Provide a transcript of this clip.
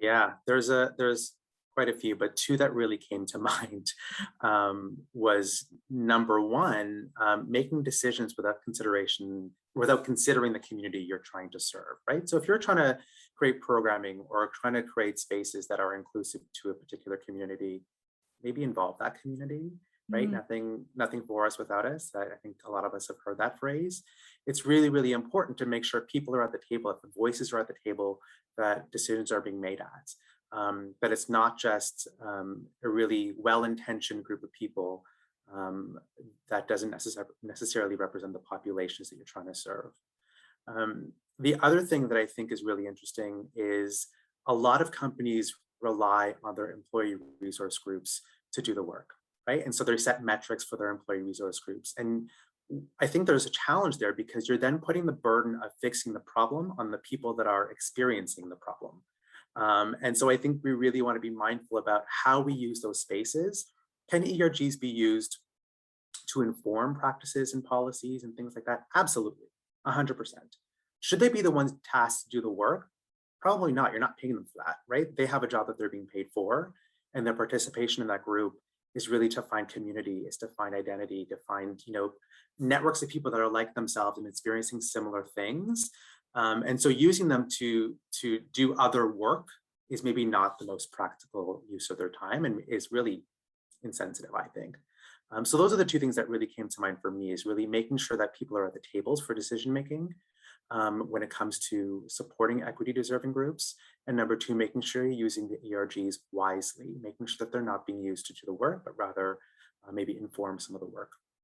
Yeah, there's quite a few, but two that really came to mind was number one, making decisions without considering the community you're trying to serve, right? So if you're trying to create programming or trying to create spaces that are inclusive to a particular community, maybe involve that community, right? Mm, Nothing for us without us. I think a lot of us have heard that phrase. It's really, really important to make sure people are at the table, that the voices are at the table, that decisions are being made at. That it's not just a really well-intentioned group of people um, that doesn't necessarily represent the populations that you're trying to serve. The other thing that I think is really interesting is a lot of companies rely on their employee resource groups to do the work, right? And so they set metrics for their employee resource groups. And I think there's a challenge there because you're then putting the burden of fixing the problem on the people that are experiencing the problem. And so I think we really want to be mindful about how we use those spaces. Can ERGs be used to inform practices and policies and things like that? Absolutely, 100%. Should they be the ones tasked to do the work? Probably not. You're not paying them for that, right? They have a job that they're being paid for, and their participation in that group is really to find community, is to find identity, to find networks of people that are like themselves and experiencing similar things. And so using them to do other work is maybe not the most practical use of their time and is really insensitive, I think. So those are the two things that really came to mind for me is really making sure that people are at the tables for decision making when it comes to supporting equity deserving groups. And number two, making sure you're using the ERGs wisely, making sure that they're not being used to do the work, but rather maybe inform some of the work.